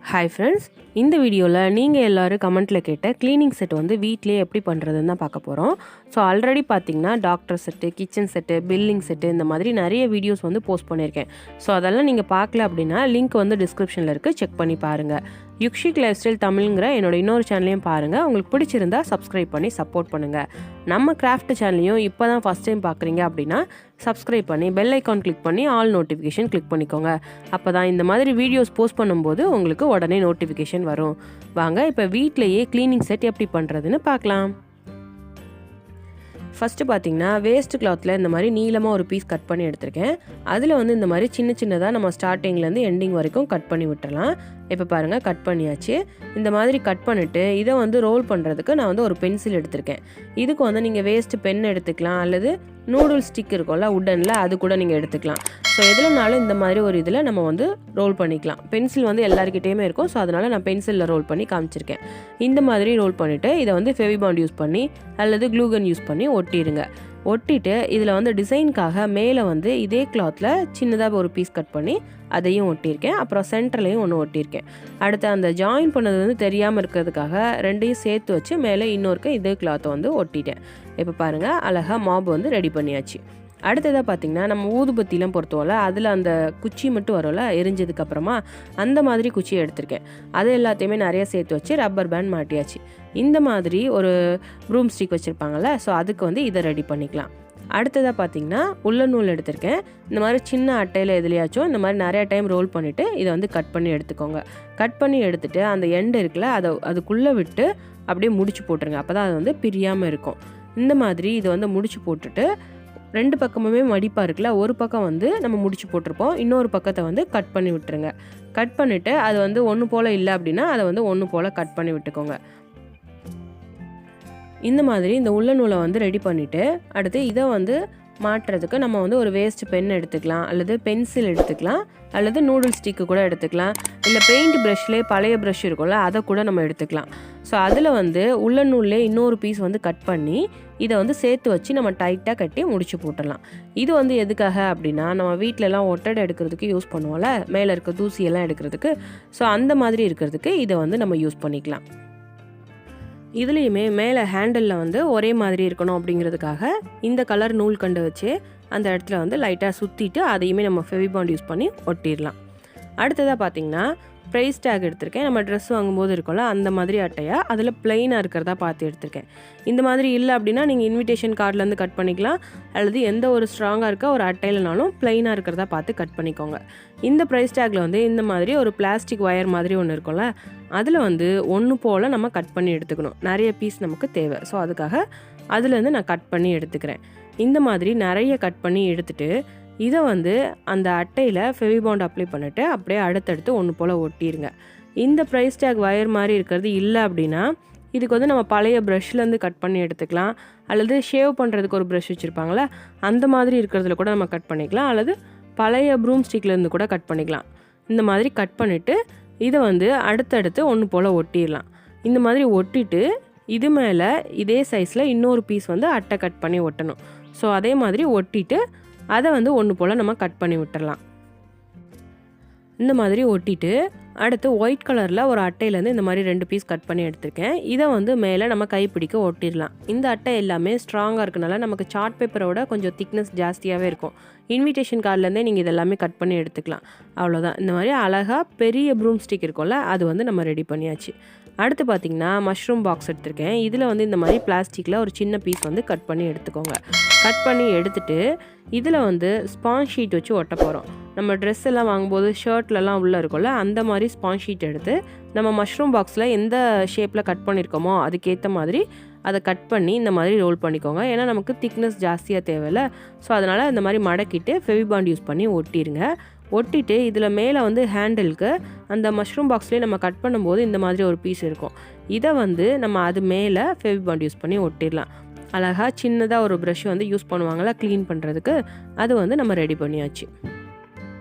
Hi friends, இந்த வீடியோவில் நீங்கள் எல்லோரும் கமெண்ட்டில் கேட்ட க்ளீனிங் செட் வந்து வீட்டிலே எப்படி பண்ணுறதுன்னு தான் பார்க்க போகிறோம். ஸோ ஆல்ரெடி பார்த்தீங்கன்னா doctor set, kitchen set, billing set இந்த மாதிரி நிறைய வீடியோஸ் வந்து போஸ்ட் பண்ணியிருக்கேன். ஸோ அதெல்லாம் நீங்கள் பார்க்கல அப்படின்னா லிங்க் வந்து டிஸ்கிரிப்ஷனில் இருக்குது, செக் பண்ணி பாருங்கள். யுக்ஷிக் லைஃப் ஸ்டைல் தமிழ்ங்கிற என்னோட இன்னொரு சேனலையும் பாருங்கள். உங்களுக்கு பிடிச்சிருந்தா சப்ஸ்கிரைப் பண்ணி சப்போர்ட் பண்ணுங்கள். நம்ம கிராஃப்ட் சேனலையும் இப்போ தான் ஃபஸ்ட் டைம் பார்க்குறீங்க அப்படின்னா சப்ஸ்கிரைப் பண்ணி பெல் ஐக்கான் கிளிக் பண்ணி ஆல் நோட்டிஃபிகேஷன் கிளிக் பண்ணிக்கோங்க. அப்போ தான் இந்த மாதிரி வீடியோஸ் போஸ்ட் பண்ணும்போது உங்களுக்கு உடனே நோட்டிஃபிகேஷன் வரும். வாங்க இப்போ வீட்டிலையே க்ளீனிங் செட் எப்படி பண்ணுறதுன்னு பார்க்கலாம். ஃபஸ்ட்டு பார்த்தீங்கன்னா வேஸ்ட் கிளாத்தில் இந்த மாதிரி நீளமாக ஒரு பீஸ் கட் பண்ணி எடுத்திருக்கேன். அதில் வந்து இந்த மாதிரி சின்ன சின்னதாக நம்ம ஸ்டார்டிங்லேருந்து எண்டிங் வரைக்கும் கட் பண்ணி விட்டுறலாம். இப்போ பாருங்கள், கட் பண்ணியாச்சு. இந்த மாதிரி கட் பண்ணிவிட்டு இதை வந்து ரோல் பண்ணுறதுக்கு நான் வந்து ஒரு பென்சில் எடுத்திருக்கேன். இதுக்கு வந்து நீங்கள் வேஸ்ட்டு பென் எடுத்துக்கலாம், அல்லது நூடுல்ஸ் ஸ்டிக் இருக்கும்ல உட்டனில், அது கூட நீங்கள் எடுத்துக்கலாம். ஸோ எதுலனாலும் இந்த மாதிரி ஒரு இதில் நம்ம வந்து ரோல் பண்ணிக்கலாம். பென்சில் வந்து எல்லாருக்கிட்டேயுமே இருக்கும், ஸோ அதனால் நான் பென்சிலில் ரோல் பண்ணி காமிச்சிருக்கேன். இந்த மாதிரி ரோல் பண்ணிவிட்டு இதை வந்து ஃபெவிபாண்ட் யூஸ் பண்ணி அல்லது க்ளூகன் யூஸ் பண்ணி ஒட்டிடுங்க. ஒட்டிட்டு இதில் வந்து டிசைனுக்காக மேலே வந்து இதே கிளாத்தில் சின்னதாக ஒரு பீஸ் கட் பண்ணி அதையும் ஒட்டியிருக்கேன். அப்புறம் சென்டர்லையும் ஒன்று ஒட்டியிருக்கேன். அடுத்து அந்த ஜாயின் பண்ணது வந்து தெரியாமல் இருக்கிறதுக்காக ரெண்டையும் சேர்த்து வச்சு மேலே இன்னொருக்கு இதே கிளாத்தை வந்து ஒட்டிட்டேன். இப்போ பாருங்கள், அழகாக மாப் வந்து ரெடி பண்ணியாச்சு. அடுத்ததாக பார்த்திங்கன்னா நம்ம ஊதுபத்திலாம் பொறுத்தவரை அதில் அந்த குச்சி மட்டும் வரும்ல எரிஞ்சதுக்கப்புறமா, அந்த மாதிரி குச்சியை எடுத்திருக்கேன். அது எல்லாத்தையுமே நிறைய சேர்த்து வச்சு ரப்பர் பேண்ட் மாட்டியாச்சு. இந்த மாதிரி ஒரு ப்ரூம் ஸ்டிக் வச்சுருப்பாங்கள்ல, ஸோ அதுக்கு வந்து இதை ரெடி பண்ணிக்கலாம். அடுத்ததாக பார்த்திங்கன்னா உள்ள நூல் எடுத்திருக்கேன். இந்த மாதிரி சின்ன அட்டையில் எதுலையாச்சும் இந்த மாதிரி நிறையா டைம் ரோல் பண்ணிவிட்டு இதை வந்து கட் பண்ணி எடுத்துக்கோங்க. கட் பண்ணி எடுத்துகிட்டு அந்த எண்டு இருக்குல்ல, அதுக்குள்ளே விட்டு அப்படியே முடிச்சு போட்டுருங்க. அப்போ தான் அது வந்து பிரியாமல் இருக்கும். இந்த மாதிரி இதை வந்து முடிச்சு போட்டுட்டு ரெண்டு பக்கமுமே மடிப்பாக இருக்குல்ல, ஒரு பக்கம் வந்து நம்ம முடிச்சு போட்டிருப்போம், இன்னொரு பக்கத்தை வந்து கட் பண்ணி விட்டுருங்க. கட் பண்ணிவிட்டு அது வந்து ஒன்று போல் இல்லை அப்படின்னா அதை வந்து ஒன்று போல் கட் பண்ணி விட்டுக்கோங்க. இந்த மாதிரி இந்த உள்ள நூலை வந்து ரெடி பண்ணிவிட்டு அடுத்து இதை வந்து மாட்டுறதுக்கு நம்ம வந்து ஒரு வேஸ்ட் பென் எடுத்துக்கலாம், அல்லது பென்சில் எடுத்துக்கலாம், அல்லது நூடுல்ஸ் ஸ்டிக்கு கூட எடுத்துக்கலாம், இல்லை பெயிண்ட் ப்ரஷ்லேயே பழைய ப்ரஷ் இருக்கும்ல அதை கூட நம்ம எடுத்துக்கலாம். ஸோ அதில் வந்து உள்ள நூல்லே இன்னொரு பீஸ் வந்து கட் பண்ணி இதை வந்து சேர்த்து வச்சு நம்ம டைட்டாக கட்டி முடிச்சு போட்டுடலாம். இது வந்து எதுக்காக அப்படின்னா நம்ம வீட்டிலலாம் ஒட்டடை எடுக்கிறதுக்கு யூஸ் பண்ணுவோம்ல, மேலே இருக்க தூசியெல்லாம் எடுக்கிறதுக்கு. ஸோ அந்த மாதிரி இருக்கிறதுக்கு இதை வந்து நம்ம யூஸ் பண்ணிக்கலாம். இதுலேயுமே மேலே ஹேண்டலில் வந்து ஒரே மாதிரி இருக்கணும் அப்படிங்கிறதுக்காக இந்த கலர் நூல் கண்டு வச்சு அந்த இடத்துல வந்து லைட்டாக சுற்றிட்டு அதையுமே நம்ம ஃபெவிபாண்ட் யூஸ் பண்ணி ஒட்டிடலாம். அடுத்ததாக பார்த்திங்கன்னா ப்ரைஸ் டேக் எடுத்திருக்கேன். நம்ம ட்ரெஸ் வாங்கும்போது இருக்கும்ல அந்த மாதிரி அட்டையாக அதில் ப்ளைனாக இருக்கிறதா பார்த்து எடுத்திருக்கேன். இந்த மாதிரி இல்லை அப்படின்னா நீங்கள் இன்விடேஷன் கார்ட்லேருந்து கட் பண்ணிக்கலாம், அல்லது எந்த ஒரு ஸ்ட்ராங்காக இருக்க ஒரு அட்டையிலனாலும் ப்ளைனாக இருக்கிறதா பார்த்து கட் பண்ணிக்கோங்க. இந்த ப்ரைஸ் டேக்கில் வந்து இந்த மாதிரி ஒரு பிளாஸ்டிக் ஒயர் மாதிரி ஒன்று இருக்கும்ல, அதில் வந்து ஒன்று போல் நம்ம கட் பண்ணி எடுத்துக்கணும். நிறைய பீஸ் நமக்கு தேவை, ஸோ அதுக்காக அதுலேருந்து நான் கட் பண்ணி எடுத்துக்கிறேன். இந்த மாதிரி நிறைய கட் பண்ணி எடுத்துகிட்டு இதை வந்து அந்த அட்டையில் ஃபெவிபாண்ட் அப்ளை பண்ணிவிட்டு அப்படியே அடுத்தடுத்து ஒன்று போல் ஒட்டிடுங்க. இந்த ப்ரைஸ் டேக் ஒயர் மாதிரி இருக்கிறது இல்லை அப்படின்னா இதுக்கு வந்து நம்ம பழைய ப்ரஷ்லேருந்து கட் பண்ணி எடுத்துக்கலாம், அல்லது ஷேவ் பண்ணுறதுக்கு ஒரு ப்ரஷ் வச்சுருப்பாங்களே அந்த மாதிரி இருக்கிறதுல கூட நம்ம கட் பண்ணிக்கலாம், அல்லது பழைய ப்ரூம் ஸ்டிக்லேருந்து கூட கட் பண்ணிக்கலாம். இந்த மாதிரி கட் பண்ணிவிட்டு இதை வந்து அடுத்தடுத்து ஒன்று போல் ஒட்டிடலாம். இந்த மாதிரி ஒட்டிட்டு இது மேலே இதே சைஸில் இன்னொரு பீஸ் வந்து அட்டை கட் பண்ணி ஒட்டணும். ஸோ அதே மாதிரி ஒட்டிட்டு அதை வந்து ஒன்று போல் நம்ம கட் பண்ணி விட்டுறலாம். இந்த மாதிரி ஒட்டிட்டு அடுத்து ஒயிட் கலரில் ஒரு அட்டையிலேருந்து இந்த மாதிரி 2 பீஸ் கட் பண்ணி எடுத்திருக்கேன். இதை வந்து மேலே நம்ம கைப்பிடிக்க ஒட்டிடலாம். இந்த அட்டை எல்லாமே ஸ்ட்ராங்காக இருக்கனால நமக்கு சார்ட் பேப்பரோட கொஞ்சம் திக்னஸ் ஜாஸ்தியாகவே இருக்கும். இன்விடேஷன் கார்ட்லேருந்தே நீங்கள் இதெல்லாமே கட் பண்ணி எடுத்துக்கலாம். அவ்வளோதான். இந்த மாதிரி அழகாக பெரிய ப்ரூம் ஸ்டிக் இருக்கும்ல, அது வந்து நம்ம ரெடி பண்ணியாச்சு. அடுத்து பார்த்திங்கன்னா மஷ்ரூம் பாக்ஸ் எடுத்திருக்கேன். இதில் வந்து இந்த மாதிரி பிளாஸ்டிக்கில் ஒரு சின்ன பீஸ் வந்து கட் பண்ணி எடுத்துக்கோங்க. கட் பண்ணி எடுத்துகிட்டு இதில் வந்து ஸ்பாஞ்ச் ஷீட் வச்சு ஒட்ட போகிறோம். நம்ம ட்ரெஸ் எல்லாம் வாங்கும்போது ஷர்ட்லலாம் உள்ளே இருக்கும்ல, அந்த மாதிரி ஸ்பாஞ்ச் ஷீட் எடுத்து நம்ம மஷ்ரூம் பாக்ஸில் எந்த ஷேப்பில் கட் பண்ணியிருக்கோமோ அதுக்கேற்ற மாதிரி அதை கட் பண்ணி இந்த மாதிரி ரோல் பண்ணிக்கோங்க. ஏன்னா நமக்கு திக்னஸ் ஜாஸ்தியாக தேவையில்ல, ஸோ அதனால் இந்த மாதிரி மடக்கிட்டு ஃபெவிபாண்ட் யூஸ் பண்ணி ஒட்டிடுங்க. ஒட்டிட்டு இதில் மேலே வந்து ஹேண்டிலுக்கு அந்த மஷ்ரூம் பாக்ஸ்லேயே நம்ம கட் பண்ணும்போது இந்த மாதிரி ஒரு பீஸ் இருக்கும். இதை வந்து நம்ம அது மேலே ஃபெவிபாண்ட் யூஸ் பண்ணி ஒட்டிடலாம். அழகாக சின்னதாக ஒரு ப்ரஷ் வந்து யூஸ் பண்ணுவாங்களா க்ளீன் பண்ணுறதுக்கு, அது வந்து நம்ம ரெடி பண்ணியாச்சு.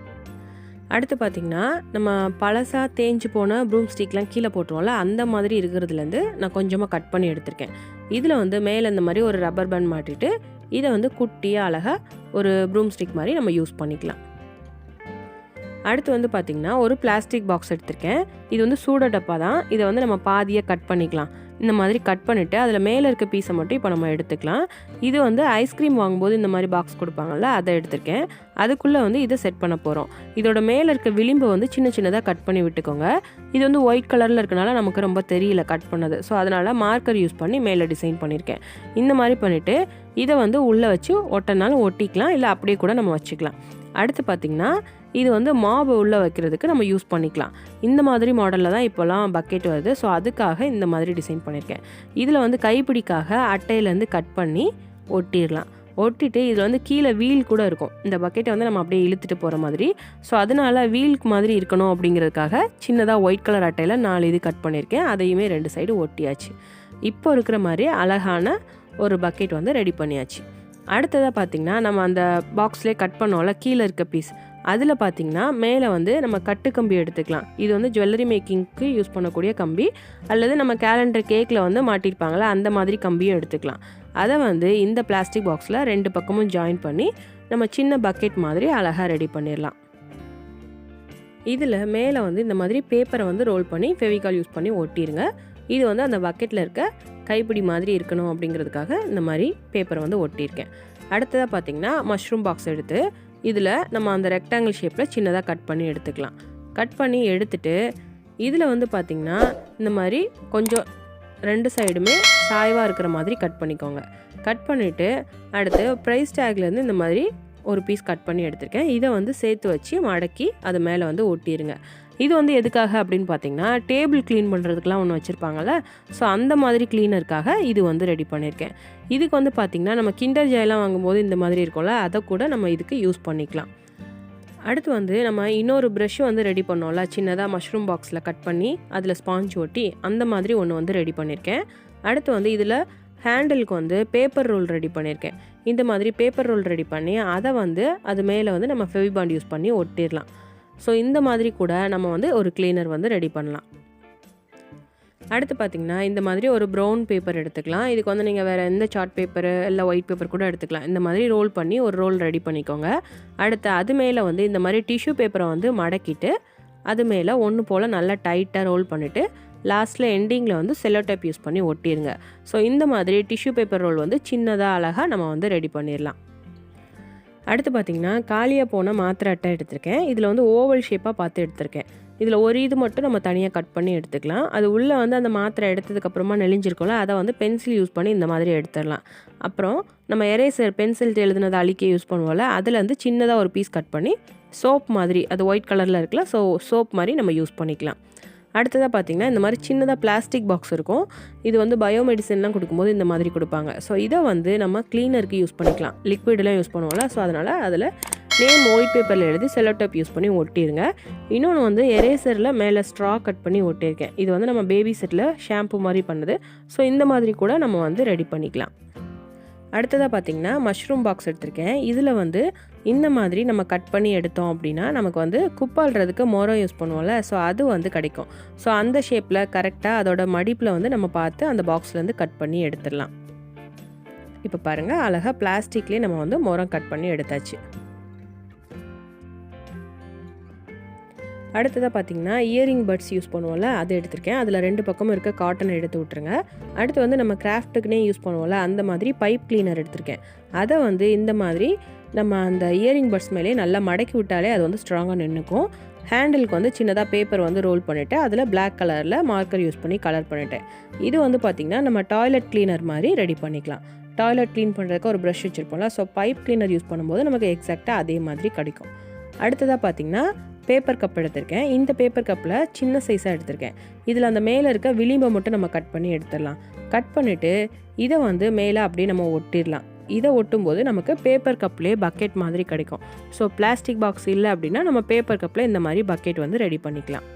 அடுத்து பார்த்திங்கன்னா நம்ம பழசாக தேஞ்சு போன ப்ரூம் ஸ்டிக்லாம் கீழே போட்டுருவோம்ல, அந்த மாதிரி இருக்கிறதுலேருந்து நான் கொஞ்சமாக கட் பண்ணி எடுத்திருக்கேன். இதில் வந்து மேலே இந்த மாதிரி ஒரு ரப்பர் பேண்ட் மாட்டிட்டு இதை வந்து குட்டியாக அழகாக ஒரு ப்ரூம் ஸ்டிக் மாதிரி நம்ம யூஸ் பண்ணிக்கலாம். அடுத்து வந்து பார்த்திங்கன்னா ஒரு பிளாஸ்டிக் பாக்ஸ் எடுத்திருக்கேன். இது வந்து சூட டப்பா தான். இதை வந்து நம்ம பாதியாக கட் பண்ணிக்கலாம். இந்த மாதிரி கட் பண்ணிவிட்டு அதில் மேலே இருக்க பீஸை மட்டும் இப்போ நம்ம எடுத்துக்கலாம். இது வந்து ஐஸ்கிரீம் வாங்கும்போது இந்த மாதிரி பாக்ஸ் கொடுப்பாங்கள்ல, அதை எடுத்திருக்கேன். அதுக்குள்ளே வந்து இதை செட் பண்ண போகிறோம். இதோட மேலே இருக்க விளிம்பை வந்து சின்ன சின்னதாக கட் பண்ணி விட்டுக்கோங்க. இது வந்து ஒயிட் கலரில் இருக்கனால நமக்கு ரொம்ப தெரியல கட் பண்ணது. ஸோ அதனால் மார்க்கர் யூஸ் பண்ணி மேலே டிசைன் பண்ணியிருக்கேன். இந்த மாதிரி பண்ணிவிட்டு இதை வந்து உள்ளே வச்சு ஒட்டினாலும் ஒட்டிக்கலாம், இல்லை அப்படியே கூட நம்ம வச்சுக்கலாம். அடுத்து பார்த்திங்கன்னா இது வந்து மாவு உள்ளே வைக்கிறதுக்கு நம்ம யூஸ் பண்ணிக்கலாம். இந்த மாதிரி மாடலில் தான் இப்போலாம் பக்கெட் வருது. ஸோ அதுக்காக இந்த மாதிரி டிசைன் பண்ணியிருக்கேன். இதில் வந்து கைப்பிடிக்காக அட்டையிலேருந்து கட் பண்ணி ஒட்டிடலாம். ஒட்டிட்டு இதில் வந்து கீழே வீல் கூட இருக்கும். இந்த பக்கெட்டை வந்து நம்ம அப்படியே இழுத்துட்டு போகிற மாதிரி. ஸோ அதனால் வீலுக்கு மாதிரி இருக்கணும் அப்படிங்கிறதுக்காக சின்னதாக ஒயிட் கலர் அட்டையில் 4 இது கட் பண்ணியிருக்கேன். அதையுமே 2 சைடு ஒட்டியாச்சு. இப்போ இருக்கிற மாதிரி அழகான ஒரு பக்கெட் வந்து ரெடி பண்ணியாச்சு. அடுத்ததாக பார்த்திங்கன்னா நம்ம அந்த பாக்ஸ்லேயே கட் பண்ணோம்ல கீழே இருக்க பீஸ், அதில் பார்த்திங்கன்னா மேலே வந்து நம்ம கட்டு கம்பி எடுத்துக்கலாம். இது வந்து ஜுவல்லரி மேக்கிங்க்கு யூஸ் பண்ணக்கூடிய கம்பி, அல்லது நம்ம கேலண்டர் கேக்கில் வந்து மாட்டியிருப்பாங்களே அந்த மாதிரி கம்பியும் எடுத்துக்கலாம். அதை வந்து இந்த பிளாஸ்டிக் பாக்ஸில் 2 பக்கமும் ஜாயின் பண்ணி நம்ம சின்ன பக்கெட் மாதிரி அழகாக ரெடி பண்ணிடலாம். இதில் மேலே வந்து இந்த மாதிரி பேப்பரை வந்து ரோல் பண்ணி ஃபெவிகால் யூஸ் பண்ணி ஒட்டிடுங்க. இது வந்து அந்த பக்கெட்டில் இருக்க கைப்பிடி மாதிரி இருக்கணும் அப்படிங்கிறதுக்காக இந்த மாதிரி பேப்பரை வந்து ஒட்டியிருக்கேன். அடுத்ததாக பார்த்திங்கன்னா மஷ்ரூம் பாக்ஸ் எடுத்து இதில் நம்ம அந்த ரெக்டாங்கிள் ஷேப்பில் சின்னதாக கட் பண்ணி எடுத்துக்கலாம். கட் பண்ணி எடுத்துட்டு இதில் வந்து பார்த்திங்கன்னா இந்த மாதிரி கொஞ்சம் 2 சைடுமே சாய்வாக இருக்கிற மாதிரி கட் பண்ணிக்கோங்க. கட் பண்ணிவிட்டு அடுத்து ப்ரைஸ் டேக்லேருந்து இந்த மாதிரி ஒரு பீஸ் கட் பண்ணி எடுத்திருக்கேன். இதை வந்து சேர்த்து வச்சு மடக்கி அது மேலே வந்து ஒட்டிடுங்க. இது வந்து எதுக்காக அப்படின்னு பார்த்தீங்கன்னா டேபிள் க்ளீன் பண்ணுறதுக்குலாம் ஒன்று வச்சுருப்பாங்கள்ல, ஸோ அந்த மாதிரி க்ளீனருக்காக இது வந்து ரெடி பண்ணியிருக்கேன். இதுக்கு வந்து பார்த்திங்கன்னா நம்ம கிண்டர் ஜாயெல்லாம் வாங்கும்போது இந்த மாதிரி இருக்கும்ல, அதை கூட நம்ம இதுக்கு யூஸ் பண்ணிக்கலாம். அடுத்து வந்து நம்ம இன்னொரு ப்ரஷ் வந்து ரெடி பண்ணோம்ல, சின்னதாக மஷ்ரூம் பாக்ஸில் கட் பண்ணி அதில் ஸ்பாஞ்ச் ஒட்டி அந்த மாதிரி ஒன்று வந்து ரெடி பண்ணியிருக்கேன். அடுத்து வந்து இதில் ஹேண்டிலுக்கு வந்து பேப்பர் ரோல் ரெடி பண்ணியிருக்கேன். இந்த மாதிரி பேப்பர் ரோல் ரெடி பண்ணி அதை வந்து அது மேலே வந்து நம்ம ஃபெவிபாண்ட் யூஸ் பண்ணி ஒட்டிடலாம். ஸோ இந்த மாதிரி கூட நம்ம வந்து ஒரு கிளீனர் வந்து ரெடி பண்ணலாம். அடுத்து பார்த்திங்கன்னா இந்த மாதிரி ஒரு ப்ரௌன் பேப்பர் எடுத்துக்கலாம். இதுக்கு வந்து நீங்கள் வேறு எந்த சார்ட் பேப்பரு இல்லை ஒயிட் பேப்பர் கூட எடுத்துக்கலாம். இந்த மாதிரி ரோல் பண்ணி ஒரு ரோல் ரெடி பண்ணிக்கோங்க. அடுத்து அது மேலே வந்து இந்த மாதிரி டிஷ்யூ பேப்பரை வந்து மடக்கிட்டு அது மேலே ஒன்று போல் நல்லா டைட்டாக ரோல் பண்ணிவிட்டு லாஸ்ட்டில் எண்டிங்கில் வந்து செல்லோ டேப் யூஸ் பண்ணி ஒட்டிடுங்க. ஸோ இந்த மாதிரி டிஷ்யூ பேப்பர் ரோல் வந்து சின்னதாக அழகாக நம்ம வந்து ரெடி பண்ணிடலாம். அடுத்து பார்த்திங்கன்னா காலியாக போன மாத்திரை அட்டை எடுத்திருக்கேன். இதில் வந்து ஓவல் ஷேப்பாக பார்த்து எடுத்திருக்கேன். இதில் ஒரு இது மட்டும் நம்ம தனியாக கட் பண்ணி எடுத்துக்கலாம். அது உள்ளே வந்து அந்த மாத்திரை எடுத்ததுக்கப்புறமா நெளிஞ்சிருக்கோம்ல, அதை வந்து பென்சில் யூஸ் பண்ணி இந்த மாதிரி எடுத்துடலாம். அப்புறம் நம்ம எரேசர் பென்சில் எழுதுனது அழிக்க யூஸ் பண்ணுவோம்ல, அதில் வந்து சின்னதாக ஒரு பீஸ் கட் பண்ணி சோப் மாதிரி, அது ஒயிட் கலரில் இருக்குல்ல, ஸோ சோப் மாதிரி நம்ம யூஸ் பண்ணிக்கலாம். அடுத்ததாக பார்த்திங்கன்னா இந்த மாதிரி சின்னதாக பிளாஸ்டிக் பாக்ஸ் இருக்கும். இது வந்து பயோமெடிசன்லாம் கொடுக்கும்போது இந்த மாதிரி கொடுப்பாங்க. ஸோ இதை வந்து நம்ம க்ளீனருக்கு யூஸ் பண்ணிக்கலாம். லிக்விடெலாம் யூஸ் பண்ணுவோம்ல, ஸோ அதனால் அதில் நேம் ஒயிட் பேப்பரில் எழுதி செல்லோ டேப் யூஸ் பண்ணி ஒட்டிடுங்க. இன்னொன்று வந்து எரேசரில் மேலே ஸ்ட்ரா கட் பண்ணி ஒட்டியிருக்கேன். இது வந்து நம்ம பேபி செட்டில் ஷாம்பு மாதிரி பண்ணுது. ஸோ இந்த மாதிரி கூட நம்ம வந்து ரெடி பண்ணிக்கலாம். அடுத்ததாக பார்த்திங்கன்னா மஷ்ரூம் பாக்ஸ் எடுத்திருக்கேன். இதில் வந்து இந்த மாதிரி நம்ம கட் பண்ணி எடுத்தோம் அப்படின்னா நமக்கு வந்து குப்பாள்றதுக்கு மொரம் யூஸ் பண்ணுவோம்ல, ஸோ அது வந்து கிடைக்கும். ஸோ அந்த ஷேப்பில் கரெக்டாக அதோட மடிப்பில் வந்து நம்ம பார்த்து அந்த பாக்ஸ்லேருந்து கட் பண்ணி எடுத்துடலாம். இப்போ பாருங்கள், அழகாக பிளாஸ்டிக்லேயே நம்ம வந்து மொரம் கட் பண்ணி எடுத்தாச்சு. அடுத்ததாக பார்த்திங்கன்னா இயரிங் பட்ஸ் யூஸ் பண்ணுவோம்ல, அதை எடுத்திருக்கேன். அதில் 2 பக்கமும் இருக்க காட்டனை எடுத்து விட்ருங்க. அடுத்து வந்து நம்ம கிராஃப்ட்டுக்குனே யூஸ் பண்ணுவோம்ல, அந்த மாதிரி பைப் கிளீனர் எடுத்திருக்கேன். அதை வந்து இந்த மாதிரி நம்ம அந்த இயரிங் பட்ஸ் மேலே நல்லா மடக்கி விட்டாலே அது வந்து ஸ்ட்ராங்காக நின்றுக்கும். ஹேண்டிலுக்கு வந்து சின்னதாக பேப்பர் வந்து ரோல் பண்ணிவிட்டு அதில் பிளாக் கலரில் மார்க்கர் யூஸ் பண்ணி கலர் பண்ணிட்டேன். இது வந்து பார்த்திங்கன்னா நம்ம டாய்லெட் கிளீனர் மாதிரி ரெடி பண்ணிக்கலாம். டாய்லெட் க்ளீன் பண்ணுறதுக்கு ஒரு ப்ரஷ் வச்சுருப்போம்ல, ஸோ பைப் கிளீனர் யூஸ் பண்ணும்போது நமக்கு எக்ஸாக்டாக அதே மாதிரி கிடைக்கும். அடுத்ததாக பார்த்திங்கன்னா பேப்பர் கப் எடுத்திருக்கேன். இந்த பேப்பர் கப்பில் சின்ன சைஸாக எடுத்திருக்கேன். இதில் அந்த மேலே இருக்க விளிம்பை மட்டும் நம்ம கட் பண்ணி எடுத்துடலாம். கட் பண்ணிவிட்டு இதை வந்து மேலே அப்படியே நம்ம ஒட்டிடலாம். இதை ஒட்டும்போது நமக்கு பேப்பர் கப்லேயே பக்கெட் மாதிரி கிடைக்கும். ஸோ பிளாஸ்டிக் பாக்ஸ் இல்லை அப்படின்னா நம்ம பேப்பர் கப்பில் இந்த மாதிரி பக்கெட் வந்து ரெடி பண்ணிக்கலாம்.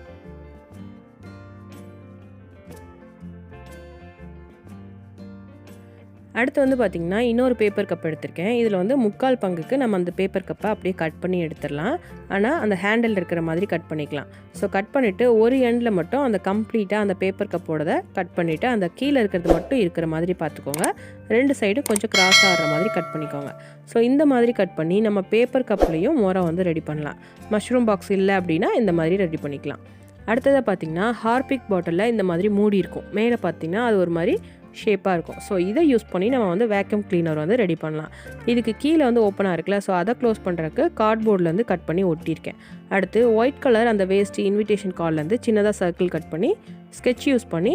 அடுத்து வந்து பார்த்திங்கன்னா இன்னொரு பேப்பர் கப் எடுத்திருக்கேன். இதில் வந்து 3/4 பங்குக்கு நம்ம அந்த பேப்பர் கப்பை அப்படியே கட் பண்ணி எடுத்துடலாம். ஆனால் அந்த ஹேண்டில் இருக்கிற மாதிரி கட் பண்ணிக்கலாம். ஸோ கட் பண்ணிவிட்டு ஒரு எண்டில் மட்டும் அந்த கம்ப்ளீட்டாக அந்த பேப்பர் கப்போடதை கட் பண்ணிவிட்டு அந்த கீழே இருக்கிறது மட்டும் இருக்கிற மாதிரி பார்த்துக்கோங்க. 2 சைடும் கொஞ்சம் கிராஸ் ஆகிற மாதிரி கட் பண்ணிக்கோங்க. ஸோ இந்த மாதிரி கட் பண்ணி நம்ம பேப்பர் கப்லேயும் மோரை வந்து ரெடி பண்ணலாம். மஷ்ரூம் பாக்ஸ் இல்லை அப்படின்னா இந்த மாதிரி ரெடி பண்ணிக்கலாம். அடுத்ததாக பார்த்திங்கன்னா ஹார்பிக் பாட்டிலில் இந்த மாதிரி மூடி இருக்கும். மேலே பார்த்திங்கன்னா அது ஒரு மாதிரி ஷேப்பாக இருக்கும். ஸோ இதை யூஸ் பண்ணி நம்ம வந்து வேக்யூம் கிளீனர் வந்து ரெடி பண்ணலாம். இதுக்கு கீழே வந்து ஓப்பனாக இருக்குல்ல, ஸோ அதை க்ளோஸ் பண்ணுறதுக்கு கார்ட்போர்ட்லேருந்து கட் பண்ணி ஒட்டியிருக்கேன். அடுத்து ஒயிட் கலர் அந்த வேஸ்ட்டு இன்விடேஷன் கார்ட்லேருந்து சின்னதாக சர்க்கிள் கட் பண்ணி ஸ்கெட்ச் யூஸ் பண்ணி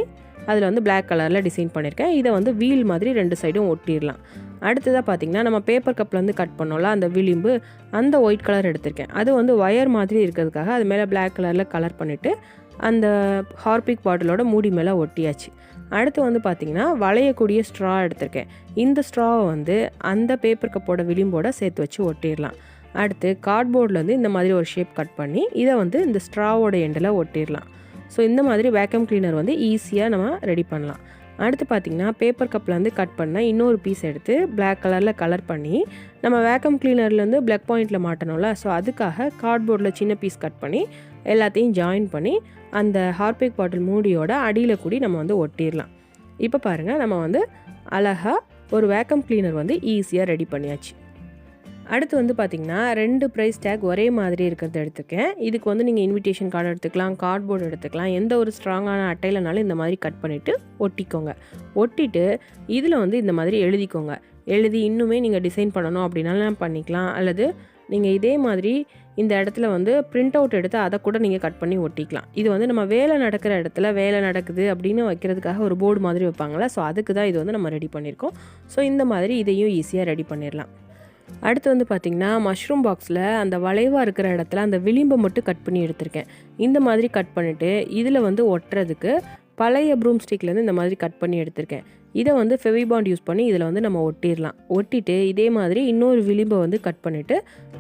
அதில் வந்து பிளாக் கலரில் டிசைன் பண்ணியிருக்கேன். இதை வந்து வீல் மாதிரி 2 சைடும் ஒட்டிடலாம். அடுத்ததாக பார்த்திங்கன்னா நம்ம பேப்பர் கப்லேருந்து கட் பண்ணோம்ல அந்த விளிம்பு, அந்த ஒயிட் கலர் எடுத்திருக்கேன். அது வந்து ஒயர் மாதிரி இருக்கிறதுக்காக அது மேலே பிளாக் கலரில் கலர் பண்ணிவிட்டு அந்த ஹார்பிக் பாட்டிலோட மூடி மேலே ஒட்டியாச்சு. அடுத்து வந்து பார்த்திங்கன்னா வளையக்கூடிய ஸ்ட்ரா எடுத்திருக்கேன். இந்த ஸ்ட்ராவை வந்து அந்த பேப்பர் கப்போட விளிம்போட சேர்த்து வச்சு ஒட்டிடலாம். அடுத்து கார்ட்போர்ட்லேருந்து இந்த மாதிரி ஒரு ஷேப் கட் பண்ணி இதை வந்து இந்த ஸ்ட்ராவோட எண்டில் ஒட்டிடலாம். ஸோ இந்த மாதிரி வேக்யூம் கிளீனர் வந்து ஈஸியாக நம்ம ரெடி பண்ணலாம். அடுத்து பார்த்திங்கன்னா பேப்பர் கப்லேருந்து கட் பண்ண இன்னொரு பீஸ் எடுத்து பிளாக் கலரில் கலர் பண்ணி நம்ம வேக்யூம் கிளீனர்லேருந்து பிளக் பாயிண்டில் மாட்டணும்ல, ஸோ அதுக்காக கார்ட்போர்டில் சின்ன பீஸ் கட் பண்ணி எல்லாத்தையும் ஜாயின் பண்ணி அந்த ஹார்பிக் பாட்டில் மூடியோட அடியில் கூடி நம்ம வந்து ஒட்டிடலாம். இப்போ பாருங்கள், நம்ம வந்து அழகாக ஒரு வேக்யூம் கிளீனர் வந்து ஈஸியாக ரெடி பண்ணியாச்சு. அடுத்து வந்து பார்த்திங்கன்னா 2 ப்ரைஸ் டேக் ஒரே மாதிரி இருக்கிறது எடுத்துருக்கேன். இதுக்கு வந்து நீங்கள் இன்விடேஷன் கார்டு எடுத்துக்கலாம், கார்ட்போர்டு எடுத்துக்கலாம். எந்த ஒரு ஸ்ட்ராங்கான அட்டையிலனாலும் இந்த மாதிரி கட் பண்ணிவிட்டு ஒட்டிக்கோங்க. ஒட்டிட்டு இதில் வந்து இந்த மாதிரி எழுதிக்கோங்க. எழுதி இன்னுமே நீங்கள் டிசைன் பண்ணணும் அப்படின்னாலும் பண்ணிக்கலாம். அல்லது நீங்கள் இதே மாதிரி இந்த இடத்துல வந்து பிரிண்ட் அவுட் எடுத்து அதை கூட நீங்கள் கட் பண்ணி ஒட்டிக்கலாம். இது வந்து நம்ம வேலை நடக்கிற இடத்துல வேலை நடக்குது அப்படின்னு வைக்கிறதுக்காக ஒரு போர்டு மாதிரி வைப்பாங்களா, ஸோ அதுக்கு தான் இது வந்து நம்ம ரெடி பண்ணியிருக்கோம். ஸோ இந்த மாதிரி இதையும் ஈஸியாக ரெடி பண்ணிடலாம். அடுத்து வந்து பார்த்திங்கன்னா மஷ்ரூம் பாக்ஸில் அந்த வளைவாக இருக்கிற இடத்துல அந்த விளிம்பை மட்டும் கட் பண்ணி எடுத்திருக்கேன். இந்த மாதிரி கட் பண்ணிவிட்டு இதில் வந்து ஒட்டுறதுக்கு பழைய ப்ரூம் ஸ்டிக்லேருந்து இந்த மாதிரி கட் பண்ணி எடுத்திருக்கேன். இதை வந்து ஃபெவிபாண்ட் யூஸ் பண்ணி இதில் வந்து நம்ம ஒட்டிடலாம். ஒட்டிட்டு இதே மாதிரி இன்னொரு விளிம்பை வந்து கட் பண்ணிவிட்டு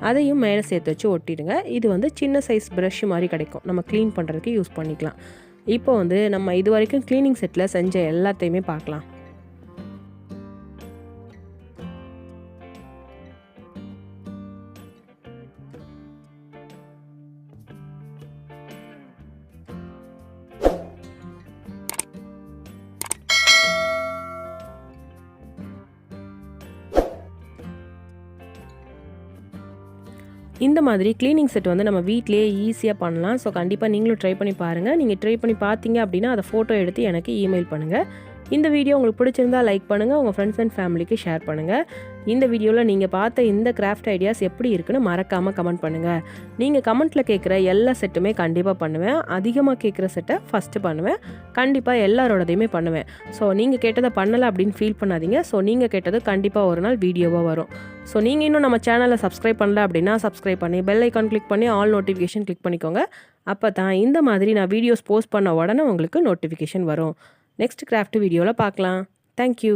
அதையும் மேலே சேர்த்து வச்சு ஒட்டிடுங்க. இது வந்து சின்ன சைஸ் ப்ரஷ் மாதிரி கிடைக்கும், நம்ம க்ளீன் பண்ணுறதுக்கு யூஸ் பண்ணிக்கலாம். இப்போ வந்து நம்ம இது வரைக்கும் க்ளீனிங் செட்டில் செஞ்ச எல்லாத்தையுமே பார்க்கலாம். இந்த மாதிரி க்ளீனிங் செட் வந்து நம்ம வீட்டிலேயே ஈஸியாக பண்ணலாம். ஸோ கண்டிப்பாக நீங்களும் ட்ரை பண்ணி பாருங்கள். நீங்கள் ட்ரை பண்ணி பார்த்தீங்க அப்படின்னா அதை ஃபோட்டோ எடுத்து எனக்கு இமெயில் பண்ணுங்கள். இந்த வீடியோ உங்களுக்கு பிடிச்சிருந்தா லைக் பண்ணுங்கள், உங்கள் ஃப்ரெண்ட்ஸ் அண்ட் ஃபேமிலிக்கு ஷேர் பண்ணுங்கள். இந்த வீடியோவில் நீங்கள் பார்த்த இந்த கிராஃப்ட் ஐடியாஸ் எப்படி இருக்குன்னு மறக்காமல் கமெண்ட் பண்ணுங்கள். நீங்கள் கமெண்ட்டில் கேட்குற எல்லா செட்டுமே கண்டிப்பாக பண்ணுவேன். அதிகமாக கேட்குற செட்டை ஃபஸ்ட்டு பண்ணுவேன். கண்டிப்பாக எல்லாரோடதையுமே பண்ணுவேன். ஸோ நீங்கள் கேட்டதை பண்ணலை அப்படின்னு ஃபீல் பண்ணாதீங்க. ஸோ நீங்கள் கேட்டது கண்டிப்பாக ஒரு நாள் வீடியோவாக வரும். ஸோ நீங்கள் இன்னும் நம்ம சேனலை சப்ஸ்கிரைப் பண்ணல அப்படின்னா சப்ஸ்கிரைப் பண்ணி பெல் ஐக்கான் கிளிக் பண்ணி ஆல் நோட்டிஃபிகேஷன் கிளிக் பண்ணிக்கோங்க. அப்போ தான் இந்த மாதிரி நான் வீடியோஸ் போஸ்ட் பண்ண உடனே உங்களுக்கு நோட்டிஃபிகேஷன் வரும். நெக்ஸ்ட் கிராஃப்ட் வீடியோவில் பார்க்கலாம். தேங்க்யூ.